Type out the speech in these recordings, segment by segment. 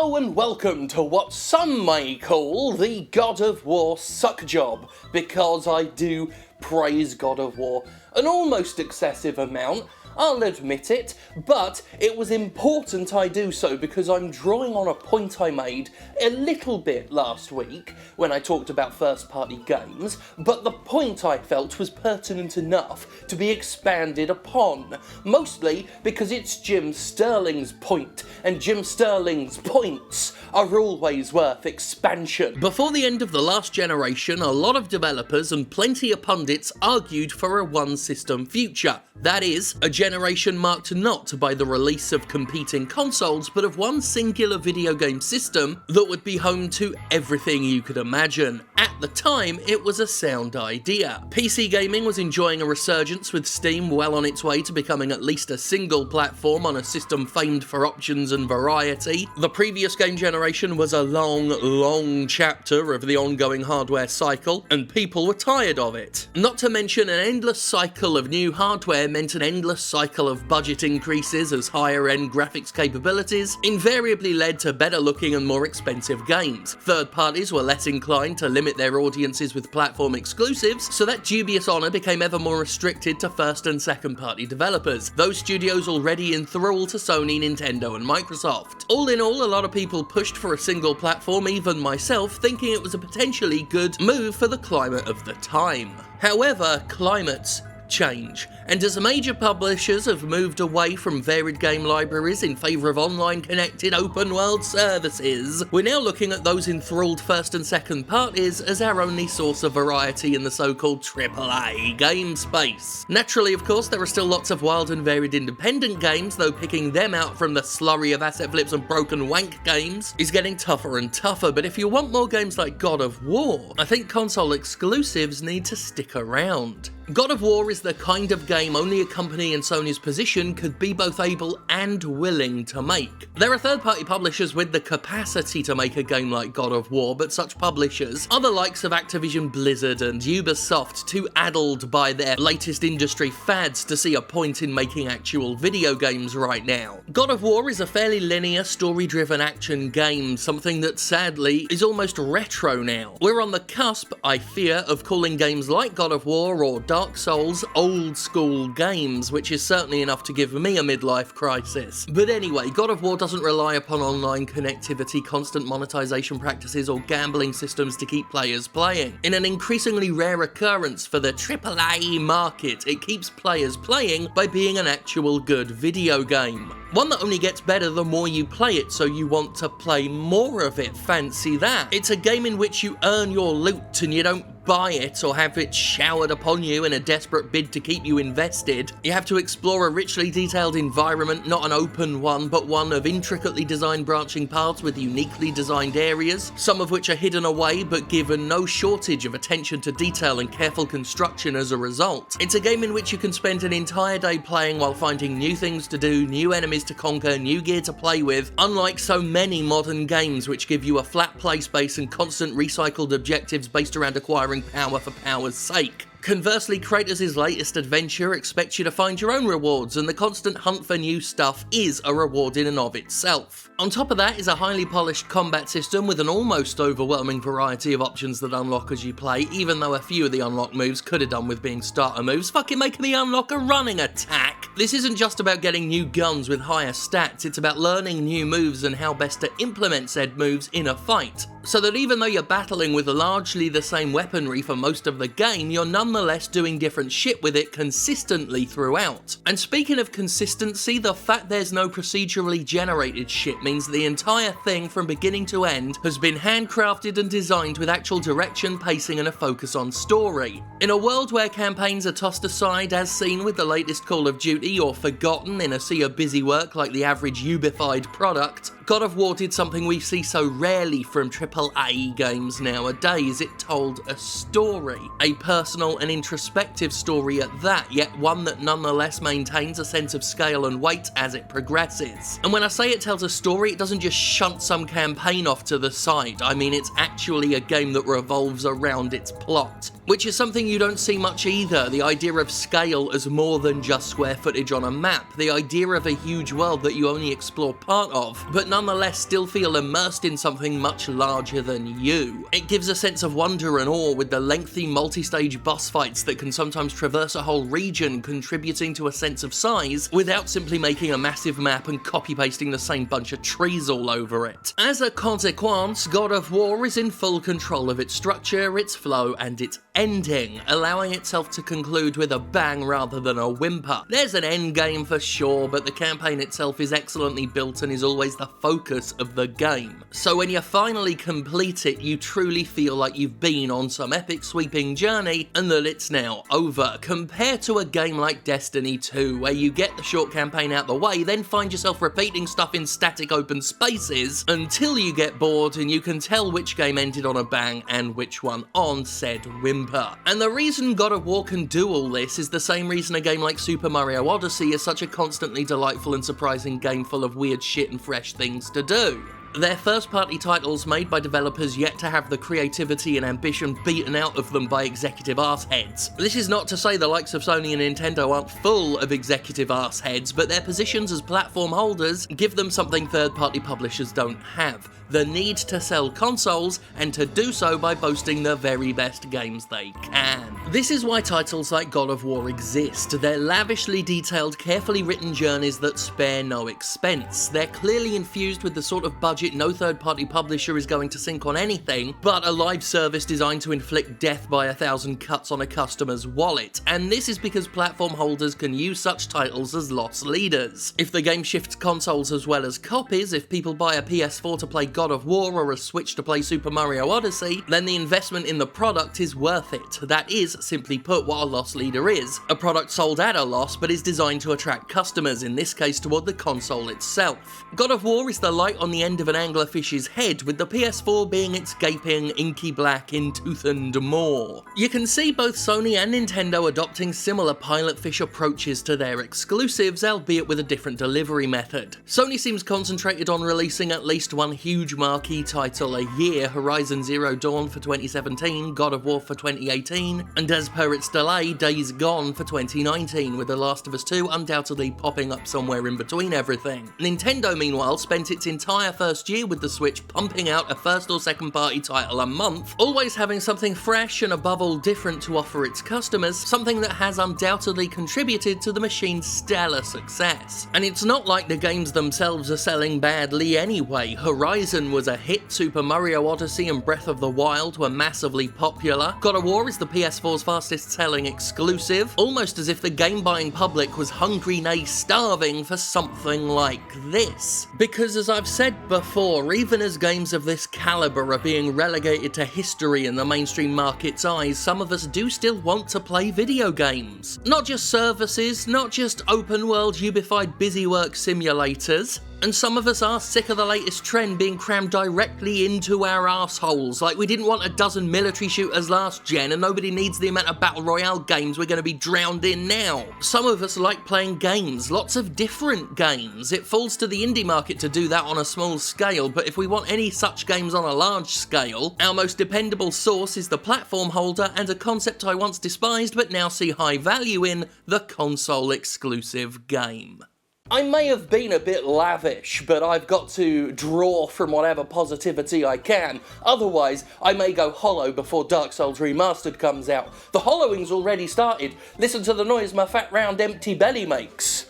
Hello and welcome to what some may call the God of War suck job, because I do praise God of War an almost excessive amount, I'll admit it, but it was important I do so because I'm drawing on a point I made a little bit last week when I talked about first-party games, but the point I felt was pertinent enough to be expanded upon, mostly because it's Jim Sterling's point, and Jim Sterling's points are always worth expansion. Before the end of the last generation, a lot of developers and plenty of pundits argued for a one-system future. That is, a generation marked not by the release of competing consoles, but of one singular video game system that would be home to everything you could imagine. At the time, it was a sound idea. PC gaming was enjoying a resurgence, with Steam well on its way to becoming at least a single platform on a system famed for options and variety. The previous game generation was a long chapter of the ongoing hardware cycle, and people were tired of it. Not to mention, an endless cycle of new hardware meant an endless cycle of budget increases as higher-end graphics capabilities invariably led to better-looking and more expensive games. Third parties were less inclined to limit their audiences with platform exclusives, so that dubious honour became ever more restricted to first and second-party developers, those studios already enthralled to Sony, Nintendo and Microsoft. All in all, a lot of people pushed for a single platform, even myself, thinking it was a potentially good move for the climate of the time. However, climates change, and as major publishers have moved away from varied game libraries in favour of online connected open world services, we're now looking at those enthralled first and second parties as our only source of variety in the so-called AAA game space. Naturally, of course, there are still lots of wild and varied independent games, though picking them out from the slurry of asset flips and broken wank games is getting tougher and tougher. But if you want more games like God of War, I think console exclusives need to stick around. God of War is the kind of game only a company in Sony's position could be both able and willing to make. There are third-party publishers with the capacity to make a game like God of War, but such publishers are the likes of Activision Blizzard and Ubisoft, too addled by their latest industry fads to see a point in making actual video games right now. God of War is a fairly linear, story-driven action game, something that sadly is almost retro now. We're on the cusp, I fear, of calling games like God of War or Dark Souls old school games, which is certainly enough to give me a midlife crisis. But anyway, God of War doesn't rely upon online connectivity, constant monetization practices, or gambling systems to keep players playing. In an increasingly rare occurrence for the AAA market, it keeps players playing by being an actual good video game. One that only gets better the more you play it, so you want to play more of it. Fancy that. It's a game in which you earn your loot and you don't buy it or have it showered upon you in a desperate bid to keep you invested. You have to explore a richly detailed environment, not an open one, but one of intricately designed branching paths with uniquely designed areas, some of which are hidden away but given no shortage of attention to detail and careful construction as a result. It's a game in which you can spend an entire day playing while finding new things to do, new enemies to conquer, new gear to play with, unlike so many modern games which give you a flat play space and constant recycled objectives based around acquiring power for power's sake. Conversely, Kratos' latest adventure expects you to find your own rewards, and the constant hunt for new stuff is a reward in and of itself. On top of that is a highly polished combat system with an almost overwhelming variety of options that unlock as you play, even though a few of the unlock moves could have done with being starter moves, fucking making the unlock a running attack. This isn't just about getting new guns with higher stats, it's about learning new moves and how best to implement said moves in a fight, so that even though you're battling with largely the same weaponry for most of the game, you're nonetheless doing different shit with it consistently throughout. And speaking of consistency, the fact there's no procedurally generated shit means the entire thing from beginning to end has been handcrafted and designed with actual direction, pacing and a focus on story. In a world where campaigns are tossed aside as seen with the latest Call of Duty or forgotten in a sea of busy work like the average Ubified product, God of War did something we see so rarely from AAA games nowadays. It told a story. A personal and introspective story at that, yet one that nonetheless maintains a sense of scale and weight as it progresses. And when I say it tells a story, it doesn't just shunt some campaign off to the side. I mean, it's actually a game that revolves around its plot, which is something you don't see much either. The idea of scale as more than just square footage on a map. The idea of a huge world that you only explore part of, but nonetheless still feel immersed in something much larger than you. It gives a sense of wonder and awe with the lengthy multi-stage boss fights that can sometimes traverse a whole region, contributing to a sense of size without simply making a massive map and copy-pasting the same bunch of trees all over it. As a consequence, God of War is in full control of its structure, its flow, and its ending, allowing itself to conclude with a bang rather than a whimper. There's an end game for sure, but the campaign itself is excellently built and is always the focus of the game. So when you finally complete it, you truly feel like you've been on some epic sweeping journey and that it's now over, compared to a game like Destiny 2, where you get the short campaign out the way, then find yourself repeating stuff in static open spaces until you get bored and you can tell which game ended on a bang and which one on said whimper. And the reason God of War can do all this is the same reason a game like Super Mario Odyssey is such a constantly delightful and surprising game full of weird shit and fresh things to do. They're first-party titles made by developers yet to have the creativity and ambition beaten out of them by executive arseheads. This is not to say the likes of Sony and Nintendo aren't full of executive arseheads, but their positions as platform holders give them something third-party publishers don't have: the need to sell consoles, and to do so by boasting the very best games they can. This is why titles like God of War exist. They're lavishly detailed, carefully written journeys that spare no expense. They're clearly infused with the sort of budget no third-party publisher is going to sink on anything, but a live service designed to inflict death by 1,000 cuts on a customer's wallet. And this is because platform holders can use such titles as loss leaders. If the game shifts consoles as well as copies, if people buy a PS4 to play God of War or a Switch to play Super Mario Odyssey, then the investment in the product is worth it. That is, simply put, what a loss leader is: a product sold at a loss but is designed to attract customers, in this case toward the console itself. God of War is the light on the end of an anglerfish's head, with the PS4 being its gaping, inky black in tooth and more. You can see both Sony and Nintendo adopting similar pilot fish approaches to their exclusives, albeit with a different delivery method. Sony seems concentrated on releasing at least one huge marquee title a year: Horizon Zero Dawn for 2017, God of War for 2018, and as per its delay, Days Gone for 2019, with The Last of Us 2 undoubtedly popping up somewhere in between everything. Nintendo, meanwhile, spent its entire first year with the Switch pumping out a first or second party title a month, always having something fresh and above all different to offer its customers, something that has undoubtedly contributed to the machine's stellar success. And it's not like the games themselves are selling badly anyway. Horizon was a hit, Super Mario Odyssey and Breath of the Wild were massively popular, God of War is the PS4's fastest selling exclusive, almost as if the game buying public was hungry, nay starving, for something like this. Because as I've said before, even as games of this caliber are being relegated to history in the mainstream market's eyes, some of us do still want to play video games. Not just services, not just open world Ubified busywork simulators. And some of us are sick of the latest trend being crammed directly into our arseholes. Like, we didn't want a dozen military shooters last gen, and nobody needs the amount of battle royale games we're going to be drowned in now. Some of us like playing games, lots of different games. It falls to the indie market to do that on a small scale, but if we want any such games on a large scale, our most dependable source is the platform holder, and a concept I once despised but now see high value in: the console exclusive game. I may have been a bit lavish, but I've got to draw from whatever positivity I can. Otherwise, I may go hollow before Dark Souls Remastered comes out. The hollowing's already started. Listen to the noise my fat round empty belly makes.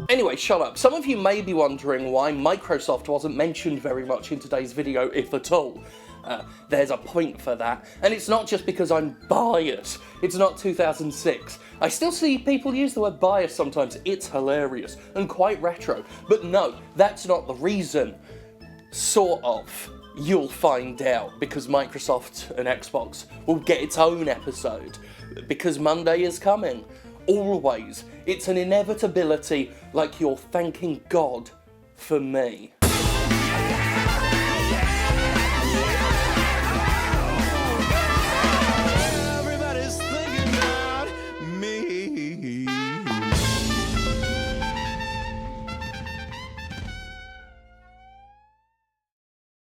Anyway, shut up. Some of you may be wondering why Microsoft wasn't mentioned very much in today's video, if at all. There's a point for that, and it's not just because I'm biased. It's not 2006. I still see people use the word bias sometimes. It's hilarious and quite retro. But no, that's not the reason. Sort of. You'll find out, because Microsoft and Xbox will get its own episode. Because Monday is coming. Always. It's an inevitability, like you're thanking God for me.